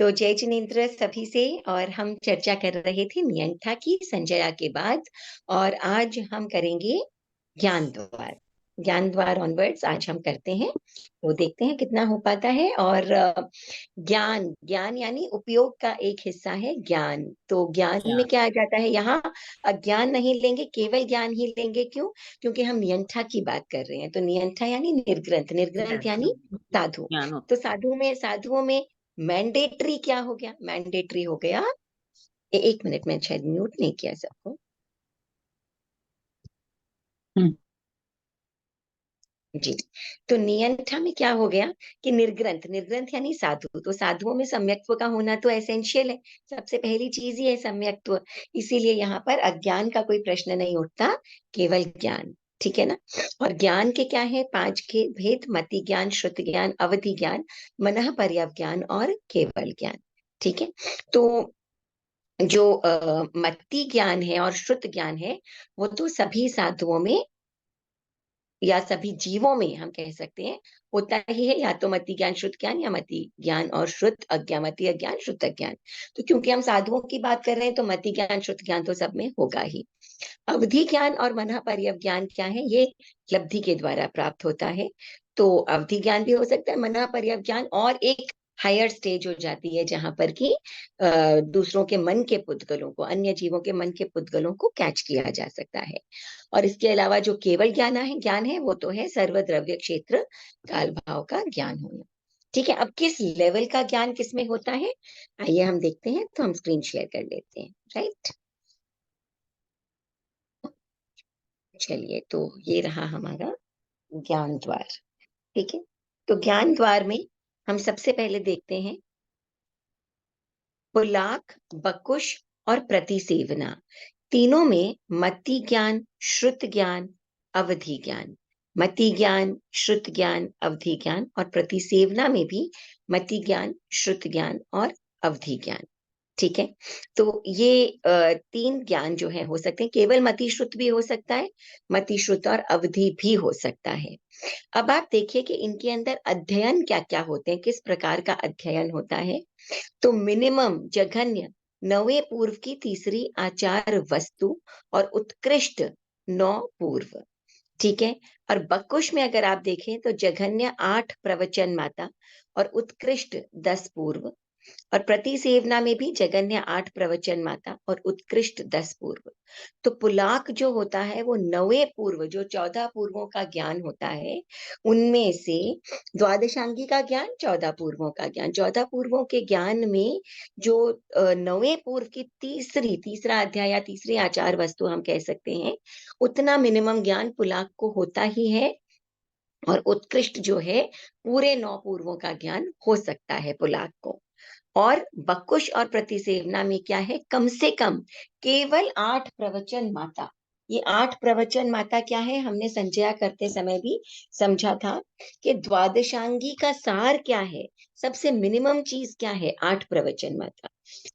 तो जय जिनेन्द्र सभी से। और हम चर्चा कर रहे थे नियंठा की संजया के बाद, और आज हम करेंगे ज्ञान द्वार। ज्ञान द्वार ऑनवर्ड्स आज हम करते हैं, वो देखते हैं कितना हो पाता है। और ज्ञान ज्ञान यानी उपयोग का एक हिस्सा है ज्ञान। तो ज्ञान में ज्ञान। क्या आ जाता है यहाँ? अज्ञान नहीं लेंगे, केवल ज्ञान ही लेंगे। क्यों? क्योंकि हम नियंठा की बात कर रहे हैं। तो नियंठा यानी निर्ग्रंथ, निर्ग्रंथ यानी साधु। ज्ञान तो होता साधुओं में मैंडेटरी क्या हो गया? मैंडेटरी हो गया, एक मिनट में शायद म्यूट नहीं किया सबको। है। जी। तो नियंठा में क्या हो गया कि निर्ग्रंथ, निर्ग्रंथ यानी साधु। तो साधुओं में सम्यक्त्व का होना तो एसेंशियल है, सबसे पहली चीज ही है सम्यक्त्व। इसीलिए यहाँ पर अज्ञान का कोई प्रश्न नहीं उठता, केवल ज्ञान। ठीक है ना? और ज्ञान के क्या है? 5 के भेद: मति ज्ञान, श्रुति ज्ञान, अवधि ज्ञान, मनः पर्यव ज्ञान और केवल ज्ञान। ठीक है। तो जो मति ज्ञान है और श्रुत ज्ञान है, वो तो सभी साधुओं में या सभी जीवों में हम कह सकते हैं होता ही है। या तो मति ज्ञान श्रुत ज्ञान, या मति ज्ञान और श्रुत अज्ञान, मति अज्ञान श्रुत अज्ञान। तो क्योंकि हम साधुओं की बात कर रहे हैं, तो मति ज्ञान श्रुत ज्ञान तो सब में होगा ही। अवधि ज्ञान और मनः पर्यव ज्ञान क्या है? ये लब्धि के द्वारा प्राप्त होता है। तो अवधि ज्ञान भी हो सकता है, मनः पर्यव ज्ञान और एक हायर स्टेज हो जाती है, जहां पर कि दूसरों के मन के पुद्गलों को, अन्य जीवों के मन के पुद्गलों को कैच किया जा सकता है। और इसके अलावा जो केवल ज्ञान है वो तो है सर्वद्रव्य क्षेत्र काल भाव का ज्ञान होना। ठीक है। अब किस लेवल का ज्ञान किसमें होता है, आइए हम देखते हैं। तो हम स्क्रीन शेयर कर लेते हैं। राइट, चलिए। तो ये रहा हमारा ज्ञान द्वार। ठीक है। तो ज्ञान द्वार में हम सबसे पहले देखते हैं पुलाक, बकुश और प्रतिसेवना। तीनों में मति ज्ञान, श्रुत ज्ञान, अवधि ज्ञान, मति ज्ञान, श्रुत ज्ञान, अवधि ज्ञान, और प्रतिसेवना में भी मति ज्ञान, श्रुत ज्ञान और अवधि ज्ञान। ठीक है। तो ये 3 ज्ञान जो है हो सकते हैं। केवल मति श्रुत भी हो सकता है, मति श्रुत और अवधि भी हो सकता है। अब आप देखिए कि इनके अंदर अध्ययन क्या क्या होते हैं, किस प्रकार का अध्ययन होता है। तो मिनिमम जघन्य 9वें पूर्व की तीसरी आचार वस्तु और उत्कृष्ट 9 पूर्व। ठीक है। और बकुश में अगर आप देखें तो जघन्य 8 प्रवचन माता और उत्कृष्ट 10 पूर्व। और प्रतिसेवना में भी जगन्य 8 प्रवचन माता और उत्कृष्ट 10 पूर्व। तो पुलाक जो होता है वो 9वें पूर्व, जो 14 पूर्वों का ज्ञान होता है, उनमें से द्वादशांगी का ज्ञान, 14 पूर्वों का ज्ञान, 14 पूर्वों के ज्ञान में जो 9वें पूर्व की तीसरा अध्याय या तीसरी आचार वस्तु हम कह सकते हैं, उतना मिनिमम ज्ञान पुलाक को होता ही है। और उत्कृष्ट जो है पूरे 9 पूर्वों का ज्ञान हो सकता है पुलाक को। और बकुश और प्रतिसेवना में क्या है? कम से कम केवल 8 प्रवचन माता। ये 8 प्रवचन माता क्या है? हमने संचया करते समय भी समझा था कि द्वादशांगी का सार क्या है, सबसे मिनिमम चीज क्या है? 8 प्रवचन माता।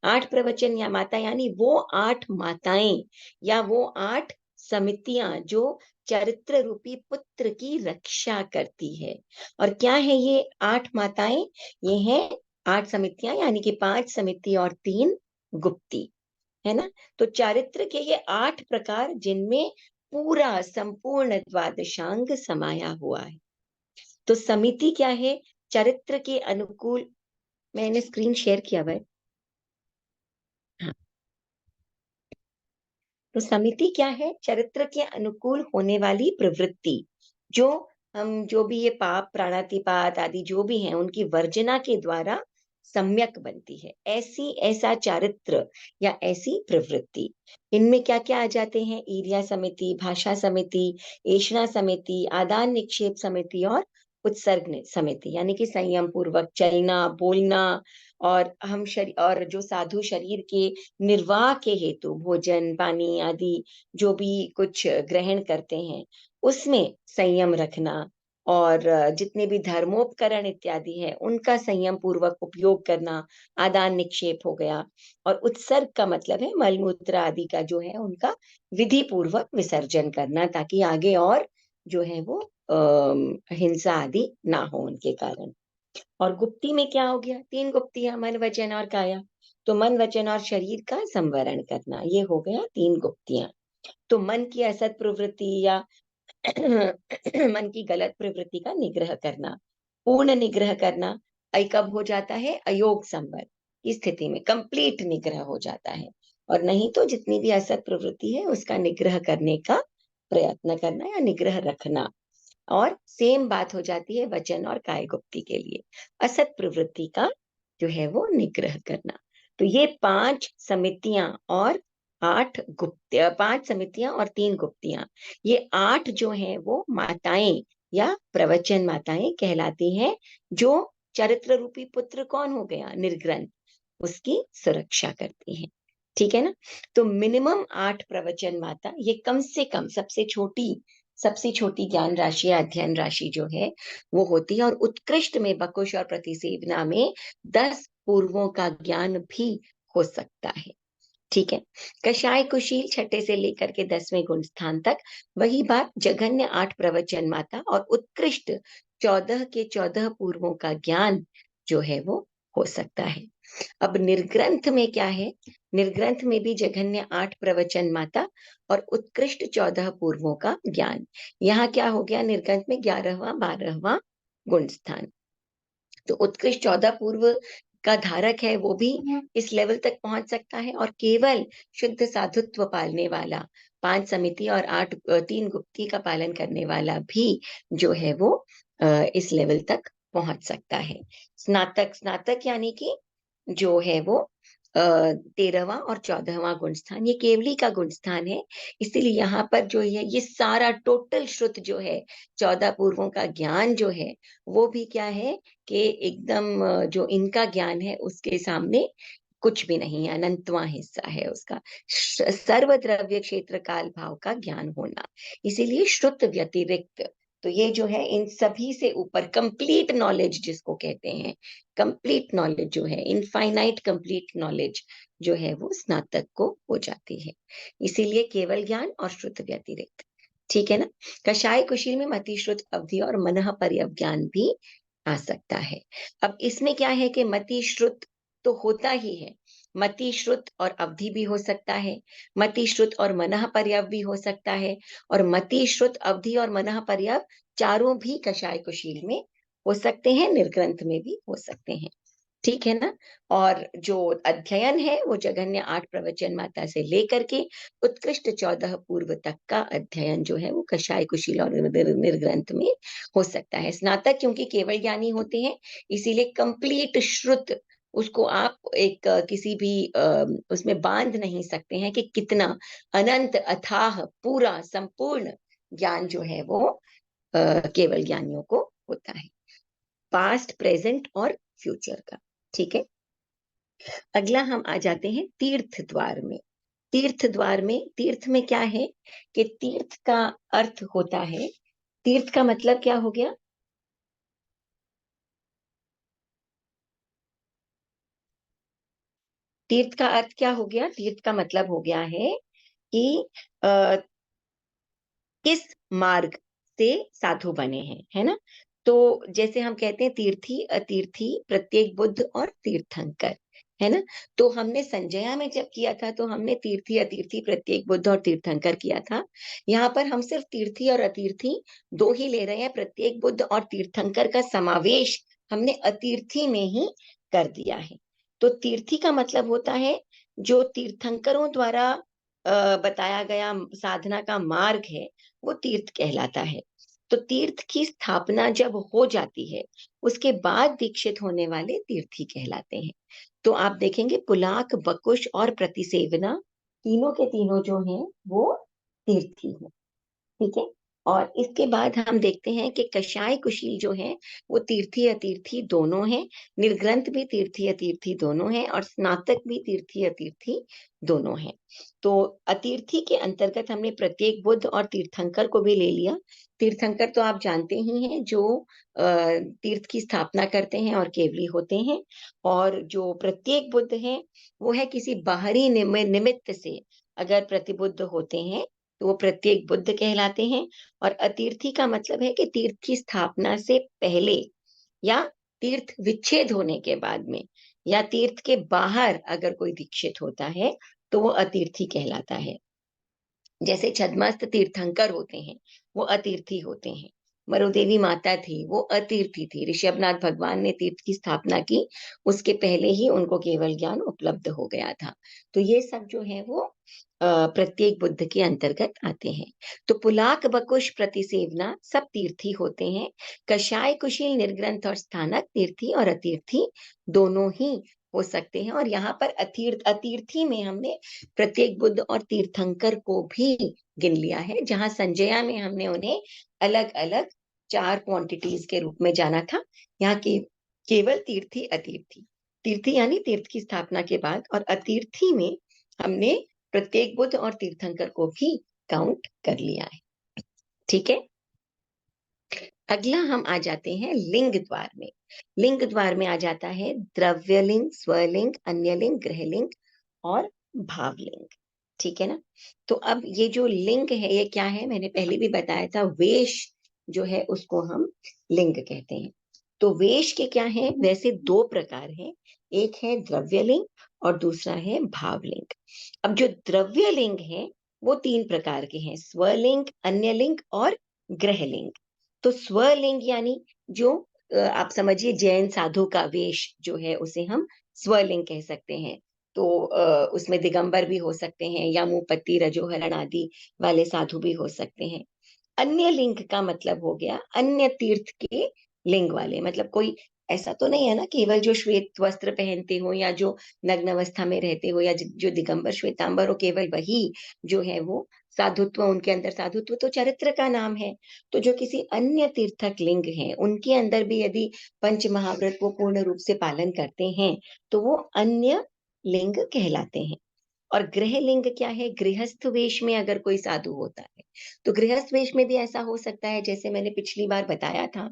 8 प्रवचन या माता यानी वो 8 माताएं या वो 8 समितियां जो चरित्र रूपी पुत्र की रक्षा करती है। और क्या है ये 8 माताएं? ये हैं 8 समितियां, यानी कि 5 समिति और 3 गुप्ती, है ना? तो चारित्र के ये 8 प्रकार, जिनमें पूरा संपूर्ण द्वादशांग समाया हुआ है। तो समिति क्या है? चरित्र के अनुकूल। मैंने स्क्रीन शेयर किया हुआ है। हाँ। तो समिति क्या है? चरित्र के अनुकूल होने वाली प्रवृत्ति, जो हम जो भी ये पाप प्राणातिपात आदि जो भी हैं, उनकी वर्जना के द्वारा सम्यक बनती है। ऐसा चारित्र या ऐसी प्रवृत्ति। इनमें क्या क्या आ जाते हैं? ईर्ष्या समिति, भाषा समिति, ऐषणा समिति, आदान निक्षेप समिति और उत्सर्ग समिति, यानी कि संयम पूर्वक चलना, बोलना। और हम शरीर, और जो साधु शरीर के निर्वाह के हेतु भोजन पानी आदि जो भी कुछ ग्रहण करते हैं, उसमें संयम रखना। और जितने भी धर्मोपकरण इत्यादि है, उनका संयम पूर्वक उपयोग करना, आदान निक्षेप हो गया। और उत्सर्ग का मतलब है मलमूत्र आदि का जो है उनका विधि पूर्वक विसर्जन करना, ताकि आगे और जो है वो हिंसा आदि ना हो उनके कारण। और गुप्ती में क्या हो गया? 3 गुप्तियां, मन वचन और काया। तो मन वचन और शरीर का संवरण करना, ये हो गया 3 गुप्तियां। तो मन की असत प्रवृत्ति या मन की गलत प्रवृत्ति का निग्रह करना, पूर्ण निग्रह करना, कब हो जाता है? अयोग संवर की स्थिति में कंप्लीट निग्रह हो जाता है। और नहीं तो जितनी भी असत प्रवृत्ति है उसका निग्रह करने का प्रयत्न करना या निग्रह रखना। और सेम बात हो जाती है वचन और काय गुप्ती के लिए, असत प्रवृत्ति का जो है वो निग्रह करना। तो ये 5 समितियां और 8 गुप्त, 5 समितियां और 3 गुप्तियां, ये 8 जो है वो माताएं या प्रवचन माताएं कहलाती हैं, जो चरित्र रूपी पुत्र कौन हो गया? निर्ग्रंथ, उसकी सुरक्षा करती हैं। ठीक है ना? तो मिनिमम 8 प्रवचन माता, ये कम से कम सबसे छोटी ज्ञान राशि या अध्ययन राशि जो है वो होती है। और उत्कृष्ट में बकुश और प्रतिसेवना में 10 पूर्वों का ज्ञान भी हो सकता है। ठीक है। कषाय कुशील छठे से लेकर के 10वें गुण स्थान तक वही बात, जघन्य 8 प्रवचन माता और उत्कृष्ट 14 के 14 पूर्वों का ज्ञान जो है वो हो सकता है। अब निर्ग्रंथ में क्या है? निर्ग्रंथ में भी जघन्य 8 प्रवचन माता और उत्कृष्ट 14 पूर्वों का ज्ञान। यहाँ क्या हो गया? निर्ग्रंथ में 11वां 12वां गुण स्थान। तो उत्कृष्ट 14 पूर्व का धारक है वो भी इस लेवल तक पहुंच सकता है, और केवल शुद्ध साधुत्व पालने वाला, 5 समिति और 8 3 गुप्ती का पालन करने वाला भी जो है वो इस लेवल तक पहुंच सकता है। स्नातक यानी कि जो है वो 13वां और 14वां गुण स्थान, ये केवली का गुण स्थान है। इसीलिए यहाँ पर जो है ये सारा टोटल श्रुत जो है, 14 पूर्वों का ज्ञान जो है वो भी क्या है कि एकदम जो इनका ज्ञान है उसके सामने कुछ भी नहीं है, अनंतवां हिस्सा है उसका। सर्व द्रव्य क्षेत्र काल भाव का ज्ञान होना, इसीलिए श्रुत व्यतिरिक्त। तो ये जो है इन सभी से ऊपर कंप्लीट नॉलेज जिसको कहते हैं, कंप्लीट नॉलेज जो है, इनफाइनाइट कंप्लीट नॉलेज जो है वो स्नातक को हो जाती है। इसीलिए केवल ज्ञान और श्रुत व्यतिरिक्त। ठीक है ना? कषाय कुशील में मति श्रुत अवधि और मनः पर्यव ज्ञान भी आ सकता है। अब इसमें क्या है कि मति श्रुत तो होता ही है, मति श्रुत और अवधि भी हो सकता है, मति श्रुत और मनः पर्यव भी हो सकता है, और मति श्रुत अवधि और मनः पर्यव चारों भी कषाय कुशील में हो सकते हैं, निर्ग्रंथ में भी हो सकते हैं। ठीक है ना? और जो अध्ययन है वो जघन्य 8 प्रवचन माता से लेकर के उत्कृष्ट 14 पूर्व तक का अध्ययन जो है वो कषाय कुशील और निर्ग्रंथ में हो सकता है। स्नातक क्योंकि केवल ज्ञानी होते हैं, इसीलिए कंप्लीट श्रुत उसको आप एक किसी भी उसमें बांध नहीं सकते हैं कि कितना अनंत अथाह पूरा संपूर्ण ज्ञान जो है वो केवल ज्ञानियों को होता है, पास्ट प्रेजेंट और फ्यूचर का। ठीक है। अगला हम आ जाते हैं तीर्थ द्वार में। तीर्थ द्वार में, तीर्थ में क्या है कि तीर्थ का अर्थ होता है, तीर्थ का मतलब क्या हो गया? तीर्थ का अर्थ क्या हो गया? तीर्थ का मतलब हो गया है कि अ, किस मार्ग से साधु बने हैं, है ना? तो जैसे हम कहते हैं तीर्थी अतीर्थी प्रत्येक बुद्ध और तीर्थंकर, है ना? तो हमने संजया में जब किया था तो हमने तीर्थी अतीर्थी प्रत्येक बुद्ध और तीर्थंकर किया था। यहाँ पर हम सिर्फ तीर्थी और अतीर्थी दो ही ले रहे हैं, प्रत्येक बुद्ध और तीर्थंकर का समावेश हमने अतीर्थी में ही कर दिया है। तो तीर्थी का मतलब होता है जो तीर्थंकरों द्वारा बताया गया साधना का मार्ग है, वो तीर्थ कहलाता है। तो तीर्थ की स्थापना जब हो जाती है उसके बाद दीक्षित होने वाले तीर्थी कहलाते हैं। तो आप देखेंगे पुलाक, बकुश और प्रतिसेवना, तीनों के तीनों जो हैं वो तीर्थी हैं। ठीक है। और इसके बाद हम देखते हैं कि कषाय कुशील जो है वो तीर्थी अतीर्थी दोनों हैं, निर्ग्रंथ भी तीर्थी अतीर्थी दोनों हैं, और स्नातक भी तीर्थी अतीर्थी दोनों हैं। तो अतीर्थी के अंतर्गत हमने प्रत्येक बुद्ध और तीर्थंकर को भी ले लिया। तीर्थंकर तो आप जानते ही हैं, जो तीर्थ की स्थापना करते हैं और केवली होते हैं। और जो प्रत्येक बुद्ध हैं वो है किसी बाहरी निमित्त से अगर प्रतिबुद्ध होते हैं तो वो प्रत्येक बुद्ध कहलाते हैं। और अतीर्थी का मतलब है कि तीर्थ की स्थापना से पहले या तीर्थ विच्छेद होने के बाद में या तीर्थ के बाहर अगर कोई दीक्षित होता है तो वो अतीर्थी कहलाता है। जैसे छद्मस्त तीर्थंकर होते हैं, वो अतीर्थी होते हैं। मरुदेवी माता थी, वो अतीर्थी थी। ऋषभनाथ भगवान ने तीर्थ की स्थापना की, उसके पहले ही उनको केवल ज्ञान उपलब्ध हो गया था। तो ये सब जो है वो प्रत्येक बुद्ध के अंतर्गत आते हैं। तो पुलाक, बकुश, प्रतिसेवना सब तीर्थी होते हैं। कषाय, कुशील, निर्ग्रंथ और स्थानक तीर्थी और अतीर्थी दोनों ही हो सकते हैं। और यहाँ पर अतीर्थी में हमने प्रत्येक बुद्ध और तीर्थंकर को भी गिन लिया है, जहां संजया में हमने उन्हें अलग अलग 4 क्वांटिटीज के रूप में जाना था। यहाँ के केवल तीर्थी, अतीर्थी। तीर्थी यानी तीर्थ की स्थापना के बाद, और अतीर्थी में हमने प्रत्येक बुद्ध और तीर्थंकर को भी काउंट कर लिया है। ठीक है, अगला हम आ जाते हैं लिंग द्वार में। लिंग द्वार में आ जाता है द्रव्यलिंग, स्वलिंग, अन्यलिंग, गृहलिंग और भावलिंग। ठीक है ना। तो अब ये जो लिंग है ये क्या है, मैंने पहले भी बताया था, वेश जो है उसको हम लिंग कहते हैं। तो वेश के क्या है, वैसे 2 प्रकार हैं, एक है द्रव्यलिंग और दूसरा है भावलिंग। अब जो द्रव्यलिंग है वो 3 प्रकार के हैं, स्वलिंग, अन्यलिंग और गृहलिंग। तो स्वलिंग यानी जो आप समझिए जैन साधु का वेश जो है उसे हम स्वलिंग कह सकते हैं। तो उसमें दिगंबर भी हो सकते हैं या मुंहपत्ती, रजोहरण आदि वाले साधु भी हो सकते हैं। अन्य लिंग का मतलब हो गया अन्य तीर्थ के लिंग वाले, मतलब कोई ऐसा तो नहीं है ना केवल जो श्वेत वस्त्र पहनते हो या जो नग्न अवस्था में रहते हो या जो दिगंबर श्वेतांबर हो, केवल वही जो है वो साधुत्व, उनके अंदर साधुत्व तो चरित्र का नाम है। तो जो किसी अन्य तीर्थक लिंग हैं उनके अंदर भी यदि पंच महाव्रत वो पूर्ण रूप से पालन करते हैं तो वो अन्य लिंग कहलाते हैं। और गृह लिंग क्या है, गृहस्थ वेश में अगर कोई साधु होता है तो गृहस्थ वेश में भी ऐसा हो सकता है, जैसे मैंने पिछली बार बताया था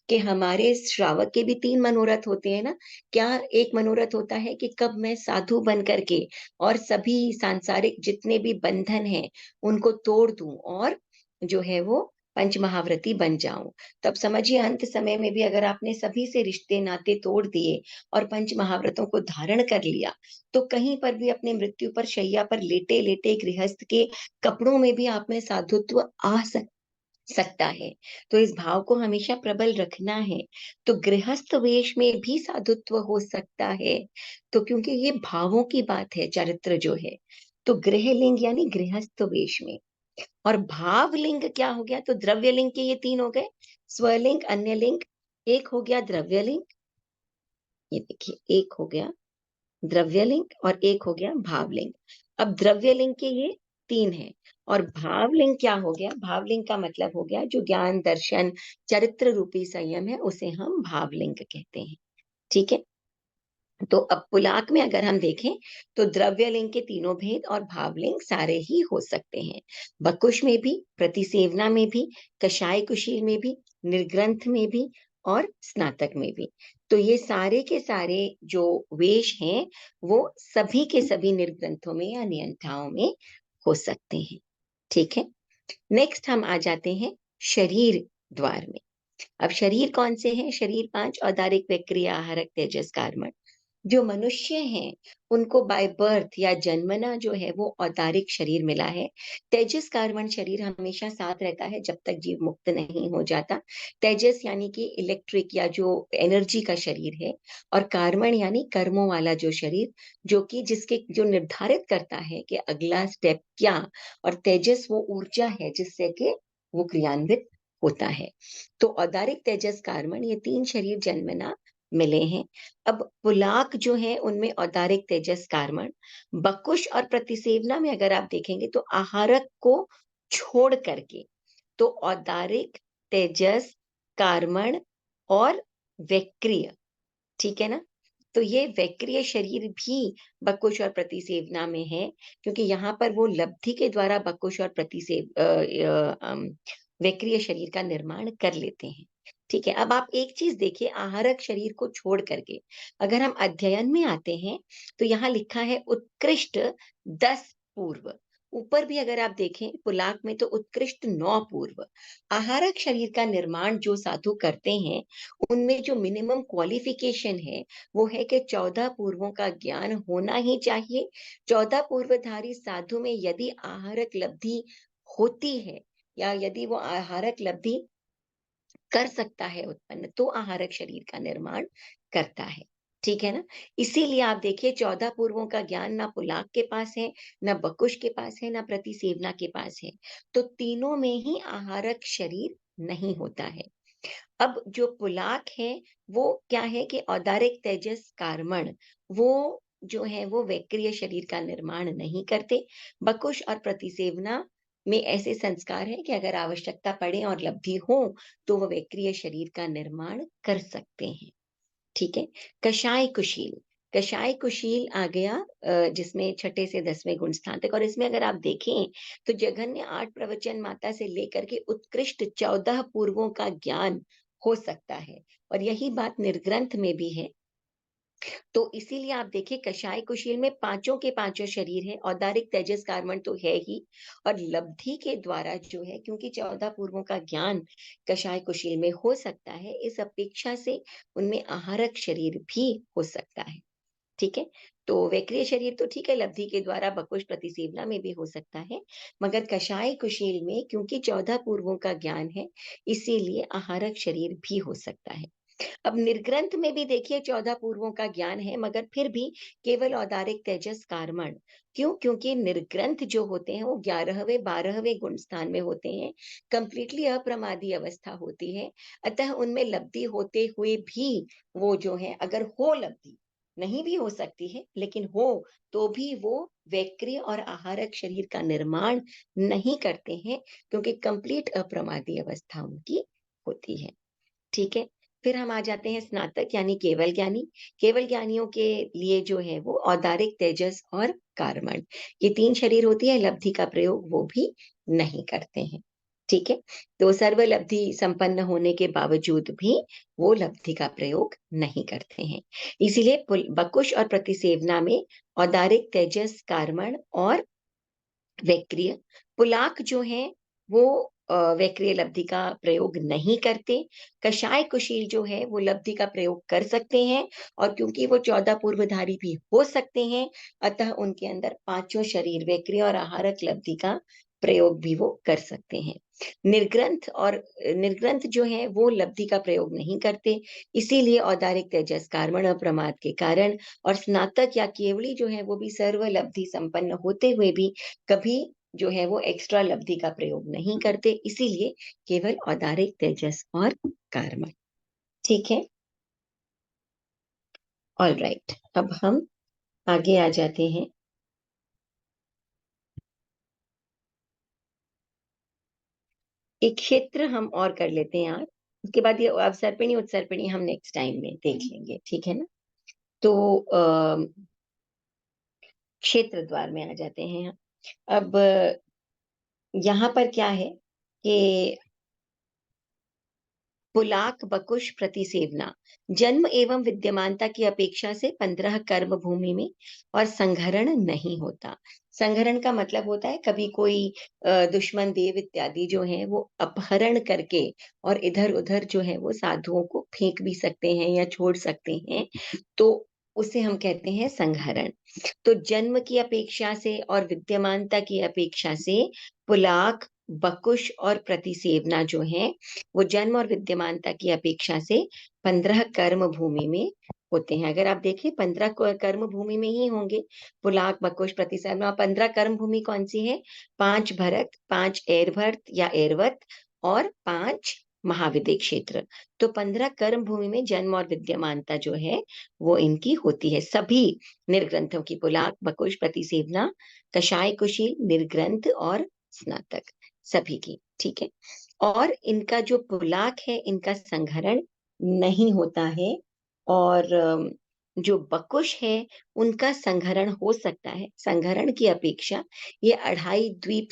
कि हमारे श्रावक के भी 3 मनोरथ होते हैं ना। क्या एक मनोरथ होता है कि कब मैं साधु बन करके और सभी सांसारिक जितने भी बंधन हैं उनको तोड़ दूं और जो है वो पंच महाव्रती बन जाऊं। तब समझिए अंत समय में भी अगर आपने सभी से रिश्ते नाते तोड़ दिए और पंच महाव्रतों को धारण कर लिया तो कहीं पर भी अपने मृत्यु पर शैया पर लेटे लेटे गृहस्थ के कपड़ों में भी आप में साधुत्व आ सकता है। तो इस भाव को हमेशा प्रबल रखना है। तो गृहस्थ वेश में भी साधुत्व हो सकता है। तो क्योंकि ये भावों की बात है, चरित्र जो है, तो गृहलिंग यानी गृहस्थ वेश में। और भावलिंग क्या हो गया, तो द्रव्यलिंग के ये 3 हो गए, स्वलिंग, अन्यलिंग, एक हो गया द्रव्यलिंग, ये देखिए एक हो गया द्रव्यलिंग और एक हो गया भावलिंग। अब द्रव्यलिंग के ये 3 हैं और भावलिंग क्या हो गया, भावलिंग का मतलब हो गया जो ज्ञान, दर्शन, चरित्र रूपी संयम है उसे हम भावलिंग कहते हैं। ठीक है। तो अब पुलाक में अगर हम देखें तो द्रव्यलिंग के तीनों भेद और भावलिंग सारे ही हो सकते हैं। बकुश में भी, प्रतिसेवना में भी, कषाय कुशील में भी, निर्ग्रंथ में भी और स्नातक में भी। तो ये सारे के सारे जो वेश हैं वो सभी के सभी निर्ग्रंथों में या नियंठाओं में हो सकते हैं। ठीक है। नेक्स्ट हम आ जाते हैं शरीर द्वार में। अब शरीर कौन से हैं, शरीर 5 औदारिक, वैक्रिया, आहारक, तेजस, कार्मण। जो मनुष्य हैं उनको बाय बर्थ या जन्मना जो है वो औदारिक शरीर मिला है। तेजस कार्बन शरीर हमेशा साथ रहता है जब तक जीव मुक्त नहीं हो जाता। तेजस यानी कि इलेक्ट्रिक या जो एनर्जी का शरीर है, और कार्बन यानी कर्मों वाला जो शरीर, जो कि जिसके जो निर्धारित करता है कि अगला स्टेप क्या। और तेजस वो ऊर्जा है जिससे कि वो क्रियान्वित होता है। तो औदारिक, तेजस, कार्बन ये 3 शरीर जन्मना मिले हैं। अब पुलाक जो है उनमें औदारिक, तेजस, कार्मण। बकुश और प्रतिसेवना में अगर आप देखेंगे तो आहारक को छोड़ करके तो औदारिक, तेजस, कार्मण और वैक्रिय। ठीक है ना। तो ये वैक्रिय शरीर भी बकुश और प्रतिसेवना में है, क्योंकि यहाँ पर वो लब्धि के द्वारा बकुश और वैक्रिय शरीर का निर्माण कर लेते हैं। ठीक है। अब आप एक चीज देखिए, आहारक शरीर को छोड़ करके अगर हम अध्ययन में आते हैं तो यहाँ लिखा है उत्कृष्ट 10 पूर्व। ऊपर भी अगर आप देखें पुलाक में तो उत्कृष्ट 9 पूर्व आहारक शरीर का निर्माण जो साधु करते हैं, उनमें जो मिनिमम क्वालिफिकेशन है, वो है कि 14 पूर्वों का ज्ञान होना ही चाहिए। 14 पूर्वधारी साधु में यदि आहारक लब्धि होती है या यदि वो आहारक लब्धि कर सकता है उत्पन्न, तो आहारक शरीर का निर्माण करता है। ठीक है ना? इसीलिए आप देखिए 14 पूर्वों का ज्ञान ना पुलाक के पास है, ना बकुश के पास है, ना प्रतिसेवना के पास है। तो तीनों में ही आहारक शरीर नहीं होता है। अब जो पुलाक है, वो क्या है कि औदारिक तेजस कार्मण, वो जो है वो वैक्रिय शरीर का निर्माण नहीं करते। बकुश और प्रतिसेवना में ऐसे संस्कार हैं कि अगर आवश्यकता पड़े और लब्धि हो, तो वो वैक्रिय शरीर का निर्माण कर सकते हैं। ठीक है? कषाय कुशील, कषाय कुशील आ गया जिसमें छठे से 10वें गुण स्थान तक, और इसमें अगर आप देखें तो जघन्य 8 प्रवचन माता से लेकर के उत्कृष्ट 14 पूर्वों का ज्ञान हो सकता है, और यही बात निर्ग्रंथ में भी है। तो इसीलिए आप देखिए कषाय कुशील में पांचों के पांचों शरीर है, औदारिक तेजस कार्बन तो है ही, और लब्धि के द्वारा जो है, क्योंकि 14 पूर्वों का ज्ञान कषाय कुशील में हो सकता है, इस अपेक्षा से उनमें आहारक शरीर भी हो सकता है। ठीक है? तो वैक्रिय शरीर तो ठीक है, लब्धि के द्वारा बकुश प्रतिसेवना में भी हो सकता है, मगर कषाय कुशील में क्योंकि 14 पूर्वों का ज्ञान है, इसीलिए आहारक शरीर भी हो सकता है। अब निर्ग्रंथ में भी देखिए 14 पूर्वों का ज्ञान है, मगर फिर भी केवल औदारिक तेजस कार्मण। क्यों? क्योंकि निर्ग्रंथ जो होते हैं वो 11वें 12वें गुण स्थान में होते हैं, कंप्लीटली अप्रमादी अवस्था होती है। अतः उनमें लब्धि होते हुए भी वो जो है, अगर हो लब्धि, नहीं भी हो सकती है लेकिन हो, तो भी वो वैक्रिय और आहारक शरीर का निर्माण नहीं करते हैं, क्योंकि कंप्लीट अप्रमादी अवस्था उनकी होती है। ठीक है? फिर हम आ जाते हैं स्नातक यानी केवल ज्ञानी। केवल ज्ञानियों के लिए जो है वो औदारिक तेजस और कारमण, ये 3 शरीर होती है, लब्धि का प्रयोग वो भी नहीं करते हैं। ठीक है? तो सर्वलब्धि संपन्न होने के बावजूद भी वो लब्धि का प्रयोग नहीं करते हैं। इसीलिए पुल बकुश और प्रतिसेवना में औदारिक तेजस, कारमण और वैक्रिय, पुलाक जो हैं वो वैक्रिय लब्धि का प्रयोग नहीं करते। कषाय कुशील जो है वो लब्धि का प्रयोग कर सकते हैं, और क्योंकि वो 14 पूर्वधारी भी हो सकते हैं, अतः उनके अंदर पांचों शरीर वैक्रिय और आहारक लब्धि का प्रयोग भी वो कर सकते हैं। निर्ग्रंथ जो है वो लब्धि का प्रयोग नहीं करते, इसीलिए औदारिक तेजस कार्मण अप्रमाद के कारण, और स्नातक या केवली जो है वो भी सर्व लब्धि संपन्न होते हुए भी कभी जो है वो एक्स्ट्रा लब्धि का प्रयोग नहीं करते, इसीलिए केवल औदारिक तेजस और कार्बन। ठीक है? ऑल राइट, अब हम आगे आ जाते हैं। एक क्षेत्र हम और कर लेते हैं यार, उसके बाद ये अवसर्पिणी उत्सर्पिणी हम नेक्स्ट टाइम में देख लेंगे। ठीक है ना? तो क्षेत्र द्वार में आ जाते हैं। अब यहाँ पर क्या है कि पुलाक बकुश प्रतिसेवना जन्म एवं विद्यमानता की अपेक्षा से 15 कर्म भूमि में और संघरण नहीं होता। संघरण का मतलब होता है कभी कोई दुश्मन देव इत्यादि जो हैं वो अपहरण करके और इधर-उधर जो है वो साधुओं को फेंक भी सकते हैं या छोड़ सकते हैं, तो उसे हम कहते हैं संघरण। तो जन्म की अपेक्षा से और विद्यमानता की अपेक्षा से पुलाक, बकुश और प्रतिसेवना जो है वो जन्म और विद्यमानता की अपेक्षा से 15 कर्म भूमि में होते हैं। अगर आप देखें 15 कर्म भूमि में ही होंगे। पुलाक, बकुश, प्रतिसर्मा। 15 कर्म भूमि कौन सी है? 5 भरत, 5 एरभट्ट या एरवत और 5 महाविद्य क्षेत्र। तो 15 कर्म भूमि में जन्म और विद्यमानता जो है वो इनकी होती है। सभी निर्ग्रंथों की, पुलाक, बकुश, प्रतिसेवना, कषाय कुशील, निर्ग्रंथ और स्नातक, सभी की। ठीक है? और इनका जो पुलाक है, इनका संघरण नहीं होता है, और जो बकुश है उनका संघरण हो सकता है, संघरण की अपेक्षा ये अढ़ाई द्वीप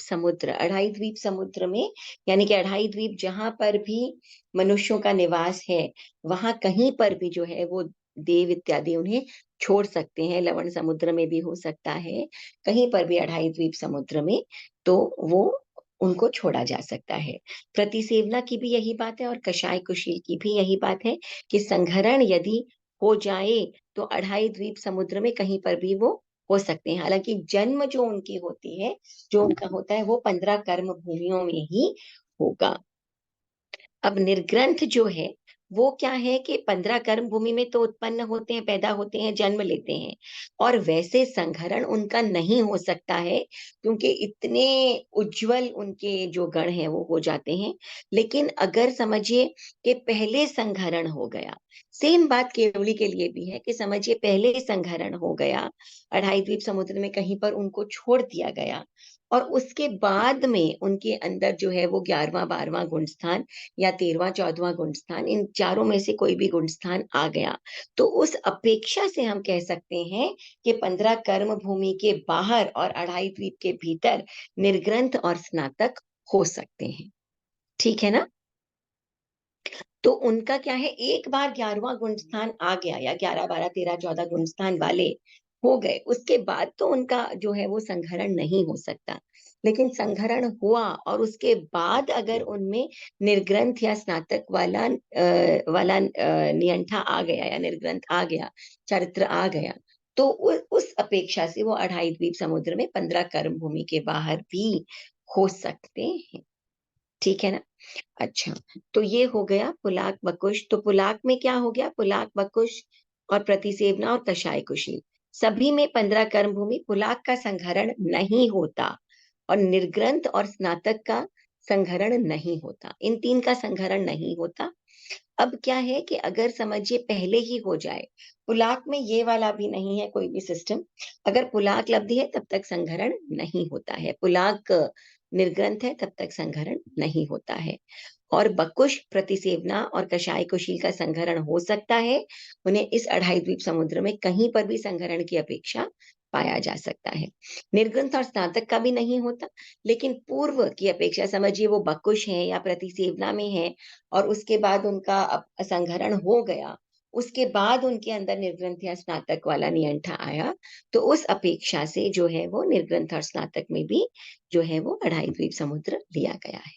समुद्र में, यानी कि अढ़ाई द्वीप जहां पर भी मनुष्यों का निवास है, वहां कहीं पर भी जो है वो देव इत्यादि उन्हें छोड़ सकते हैं। लवण समुद्र में भी हो सकता है, कहीं पर भी अढ़ाई द्वीप समुद्र में, तो वो उनको छोड़ा जा सकता है। प्रतिसेवना की भी यही बात है और कषाय कुशील की भी यही बात है कि संघरण यदि हो जाए तो अढ़ाई द्वीप समुद्र में कहीं पर भी वो हो सकते हैं। हालांकि जन्म जो उनकी होती है, जो उनका होता है, वो 15 कर्म भूमियों में ही होगा। अब निर्ग्रंथ जो है वो क्या है कि 15 कर्म भूमि में तो उत्पन्न होते हैं, पैदा होते हैं, जन्म लेते हैं, और वैसे संघरण उनका नहीं हो सकता है क्योंकि इतने उज्जवल उनके जो गण हैं वो हो जाते हैं। लेकिन अगर समझिए कि पहले संघरण हो गया, सेम बात केवड़ी के लिए भी है कि समझिए पहले ही संघरण हो गया, अढ़ाई द्वीप समुद्र में कहीं पर उनको छोड़ दिया गया, और उसके बाद में उनके अंदर जो है वो 11वां 12वां गुण स्थान या 13वां 14वां गुण स्थान, इन चारों में से कोई भी गुण स्थान आ गया, तो उस अपेक्षा से हम कह सकते हैं कि 15 कर्म भूमि के बाहर और अढ़ाई द्वीप के भीतर निर्ग्रंथ और स्नातक हो सकते हैं। ठीक है ना? तो उनका क्या है, एक बार 11वां गुण स्थान आ गया या 11 12 13 14 गुण स्थान वाले हो गए, उसके बाद तो उनका जो है वो संघरण नहीं हो सकता। लेकिन संघरण हुआ और उसके बाद अगर उनमें निर्ग्रंथ या स्नातक वाला नियंठा आ गया या निर्ग्रंथ आ गया, चरित्र आ गया, तो उस अपेक्षा से वो अढ़ाई द्वीप समुद्र में 15 कर्म भूमि के बाहर भी हो सकते हैं। ठीक है ना? अच्छा, तो ये हो गया पुलाक वकुश। तो पुलाक में क्या हो गया, पुलाक वकुश और प्रतिसेवना और कषाय कुशी, सभी में 15 कर्म भूमि, पुलाक का संघरण नहीं होता और निर्ग्रंथ और स्नातक का संघरण नहीं होता, इन तीन का संघरण नहीं होता। अब क्या है कि अगर समझिए पहले ही हो जाए, पुलाक में ये वाला भी नहीं है कोई भी सिस्टम, अगर पुलाक लब्धि है तब तक संघरण नहीं होता है, पुलाक निर्ग्रंथ है तब तक संघरण नहीं होता है। और बकुश, प्रतिसेवना और कषाय कुशील का संघरण हो सकता है, उन्हें इस अढ़ाई द्वीप समुद्र में कहीं पर भी संघरण की अपेक्षा पाया जा सकता है। निर्ग्रंथ और स्नातक का भी नहीं होता, लेकिन पूर्व की अपेक्षा समझिए वो बकुश है या प्रतिसेवना में है और उसके बाद उनका संघरण हो गया, उसके बाद उनके अंदर निर्ग्रंथ या स्नातक वाला नियंठा आया, तो उस अपेक्षा से जो है वो निर्ग्रंथ और स्नातक में भी जो है वो अढ़ाई द्वीप समुद्र लिया गया है।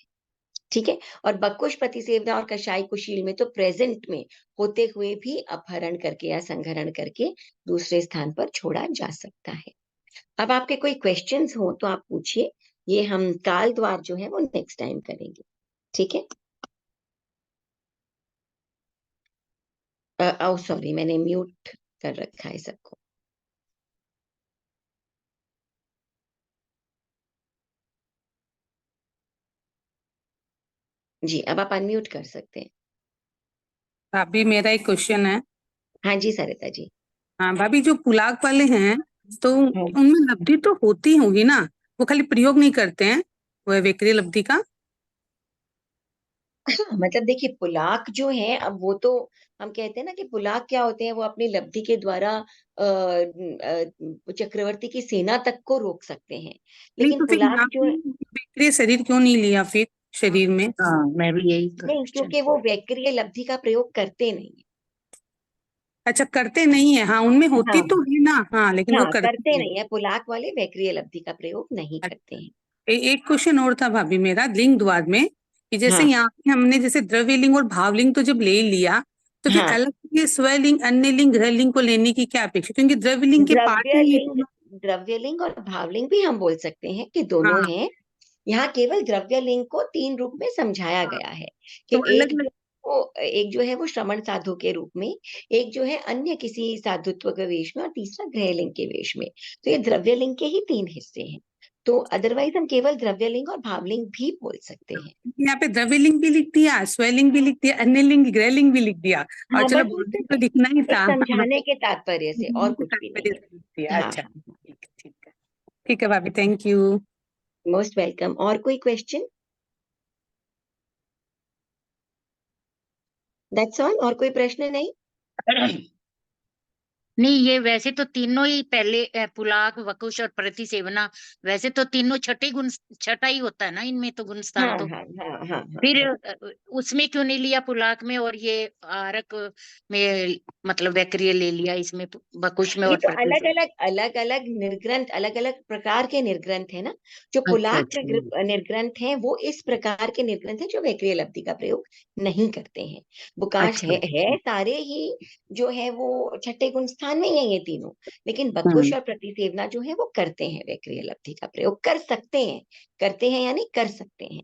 ठीक है? और बकुश, प्रतिसेवना और कषाय कुशील में तो प्रेजेंट में होते हुए भी अपहरण करके या संघरण करके दूसरे स्थान पर छोड़ा जा सकता है। अब आपके कोई क्वेश्चंस हो तो आप पूछिए, ये हम काल द्वार जो है वो नेक्स्ट टाइम करेंगे। ठीक है? सॉरी, मैंने म्यूट कर रखा है सबको। जी, अब आप अनम्यूट कर सकते हैं। भाभी मेरा एक क्वेश्चन है। हाँ जी सरिता जी। हाँ भाभी, जो पुलाव वाले हैं तो हाँ, उनमें लब्धि तो होती होगी ना, वो खाली प्रयोग नहीं करते हैं वह विक्रिय लब्धि का। मतलब देखिए पुलाक जो है, अब वो तो हम कहते हैं ना कि पुलाक क्या होते हैं, वो अपनी लब्धि के द्वारा चक्रवर्ती की सेना तक को रोक सकते हैं। नहीं लेकिन तो फिर पुलाक यहाँ जो पे विक्रिय शरीर क्यों नहीं लिया फिर शरीर में? हाँ, मैं भी यही नहीं, क्वेश्चन। क्योंकि वो वैक्रिय लब्धि का प्रयोग करते नहीं है। अच्छा, करते नहीं है। हाँ, उनमें होती हाँ तो है ना, हाँ, लेकिन वो हाँ, करते करते नहीं नहीं है, पुलाक वाले वैक्रिय लब्धि का प्रयोग नहीं है। करते हैं। एक क्वेश्चन और था भाभी मेरा लिंग द्वार में, कि जैसे हाँ यहाँ पे हमने जैसे द्रव्य लिंग और भावलिंग तो जब ले लिया, तो फिर हाँ, अलग ये स्वलिंग अन्य लिंग गृह लिंग को लेने की क्या अपेक्षा, क्योंकि द्रव्य लिंग के पार्ट द्रव्य ही ये लिंग, दोनों। द्रव्य लिंग और भावलिंग भी हम बोल सकते हैं कि दोनों हाँ हैं। यहाँ केवल द्रव्य लिंग को तीन रूप में समझाया हाँ, गया है कि तो अलग अलग। एक जो है वो श्रमण साधु के रूप में, एक जो है अन्य किसी साधुत्व के वेश में, और तीसरा गृह लिंग के वेश में। तो ये द्रव्य लिंग के ही तीन हिस्से हैं। तो अदरवाइज हम केवल द्रव्य लिंग और भावलिंग भी बोल सकते हैं। यहाँ पे द्रव्य लिंग भी लिख दिया, स्वलिंग भी लिख दिया, अन्य लिंग गृह लिंग भी लिख दिया, और हाँ, चलो बस वो भावलिंग सिर्फ तो लिखना ही एक था। समझाने के तात्पर्य से, और कुछ भी नहीं तात्पर्य से लिख दिया। है। हाँ अच्छा, हाँ, ठीक है, ठीक है भाभी, थैंक यू। Most welcome. और कोई क्वेश्चन? दैट्स ऑल, और कोई प्रश्न नहीं? नहीं, ये वैसे तो तीनों ही पहले पुलाक, वकुश और प्रतिसेवना, वैसे तो तीनों छठा ही होता है ना इनमें तो गुण स्थान हाँ तो। हाँ हाँ हाँ हाँ फिर हाँ। उसमें क्यों नहीं लिया पुलाक में, और ये आरक में मतलब वैक्रिय ले लिया, इसमें वकुश में ये और तो अलग प्रतिसेवना। अलग अलग अलग निर्ग्रंथ, अलग अलग प्रकार के निर्ग्रंथ है ना। जो अच्छा पुलाक अच्छा। निर्ग्रंथ हैं वो इस प्रकार के निर्ग्रंथ हैं जो वैक्रिय लब्धि का प्रयोग नहीं करते हैं। बुकाश अच्छा है अच्छा। सारे ही जो है वो छठे गुण स्थान में ही है ये तीनों। लेकिन बकुश हम्म और प्रतिसेवना जो है वो करते हैं, वैक्रिय लब्धि का प्रयोग कर सकते हैं। करते हैं यानी कर सकते हैं,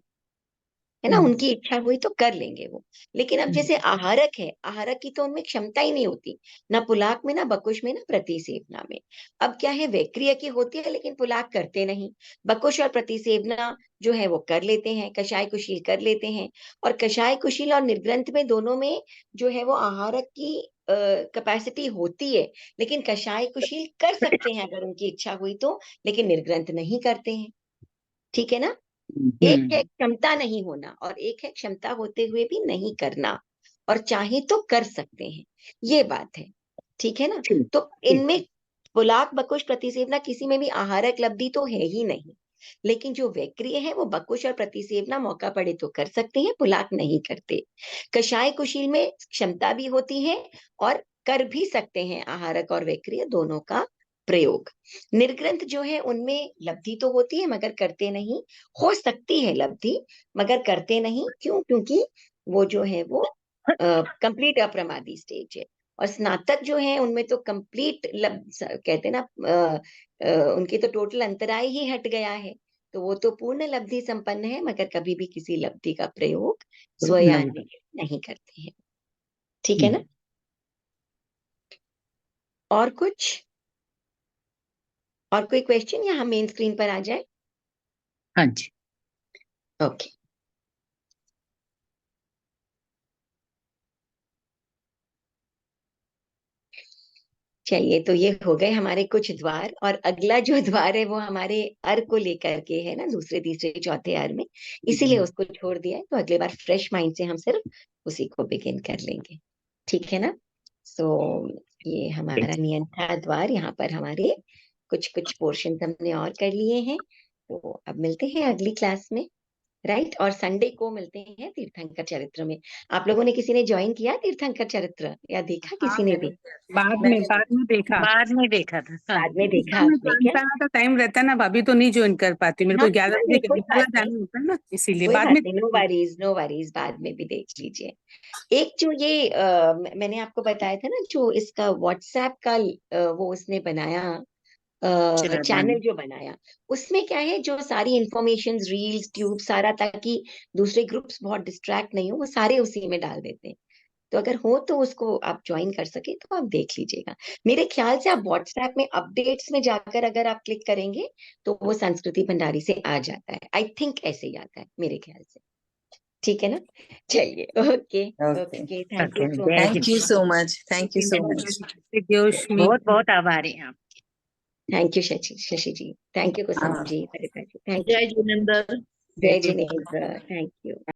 है ना, हम्म उनकी इच्छा हुई तो कर लेंगे वो। लेकिन अब हम्म जैसे आहारक है, आहारक की तो उनमें क्षमता ही नहीं होती, ना पुलाक में, ना बकुश में, ना प्रतिसेवना में। अब क्या है, वैक्रिय की होती है लेकिन पुलाक करते नहीं। बकुश और प्रतिसेवना जो है वो कर लेते हैं, कषाय कुशील कर लेते हैं। और कषाय कुशील और निर्ग्रंथ में दोनों में जो है वो आहारक की कैपेसिटी होती है, लेकिन कषाय कुशील कर सकते हैं अगर उनकी इच्छा हुई तो, लेकिन निर्ग्रंथ नहीं करते हैं। ठीक है ना। एक है हम्म क्षमता नहीं होना और एक है क्षमता होते हुए भी नहीं करना, और चाहे तो कर सकते हैं, ये बात है। ठीक है ना। ठीक तो ठीक। इनमें पुलाक, बकुश, प्रतिसेवना किसी में भी आहारक लब्धि तो है ही नहीं। लेकिन जो वैक्रिय है वो बकुश और प्रतिसेवना मौका पड़े तो कर सकते हैं, पुलाक नहीं करते। कषाय कुशील में क्षमता भी होती है और कर भी सकते हैं आहारक और वैक्रिय दोनों का प्रयोग। निर्ग्रंथ जो है उनमें लब्धि तो होती है मगर करते नहीं। हो सकती है लब्धि मगर करते नहीं, क्यों? क्योंकि वो जो है वो कंप्लीट अप्रमादी स्टेज है। और स्नातक जो है उनमें तो कंप्लीट कहते हैं ना, उनकी तो टोटल अंतराय ही हट गया है। तो वो तो पूर्ण लब्धि संपन्न है मगर कभी भी किसी लब्धि का प्रयोग नहीं। स्वयान्वित नहीं करते हैं। ठीक है ना। और कुछ, और कोई क्वेश्चन, या हम मेन स्क्रीन पर आ जाए? हाँ जी। ओके। चलिए, तो ये हो गए हमारे कुछ द्वार, और अगला जो द्वार है वो हमारे अर को लेकर के है ना, दूसरे तीसरे चौथे अर में। इसीलिए उसको छोड़ दिया है, तो अगली बार फ्रेश माइंड से हम सिर्फ उसी को बिगिन कर लेंगे। ठीक है ना। सो ये हमारा नियंत्रण द्वार, यहाँ पर हमारे कुछ कुछ पोर्शन हमने और कर लिए हैं। तो अब मिलते हैं अगली क्लास में, राइट। और संडे को मिलते हैं तीर्थंकर चरित्र में। आप लोगों ने किसी ने ज्वाइन किया तीर्थंकर चरित्र, या देखा हाँ किसी ने मैंने भी? बाद में देखा। बाद में देखा था, हाँ। बाद में देखा में आपने ज्वाइन क्या? करना तो टाइम रहता है ना भाभी, तो नहीं ज्वाइन कर पाती, मेरे हाँ को 11 हाँ, बजे नहीं के कोई विद्यालय बात नहीं, जाना होता है ना, इसीलिए कोई बाद बात में। नहीं, नो वरीज नो वरीज, बाद में भी देख लीजिए। एक जो ये मैंने आपको बताया था ना, जो इसका व्हाट्सएप का वो उसने बनाया, चरण। चैनल जो बनाया, उसमें क्या है, जो सारी इंफॉर्मेशन, रील्स, ट्यूब, सारा, ताकि दूसरे ग्रुप्स बहुत डिस्ट्रैक्ट नहीं हो, वो सारे उसी में डाल देते हैं। तो अगर हो तो उसको आप ज्वाइन कर सके तो आप देख लीजिएगा। मेरे ख्याल से आप व्हाट्सएप में अपडेट्स में जाकर अगर आप क्लिक करेंगे तो वो संस्कृति भंडारी से आ जाता है, आई थिंक ऐसे ही आता है मेरे ख्याल से। ठीक है ना। चलिए, okay Okay. Okay, thank you Okay, so जय मच। Thank you हिंद। so much. Thank you so much. जोशमी। बहुत बहुत आभारी हैं आप। Thank you Shashi, Shashi ji. Thank you Kusum हाँ। जी, थैंक यू। जय जिनेंद्र। जय जिनेन्द्र, थैंक यू।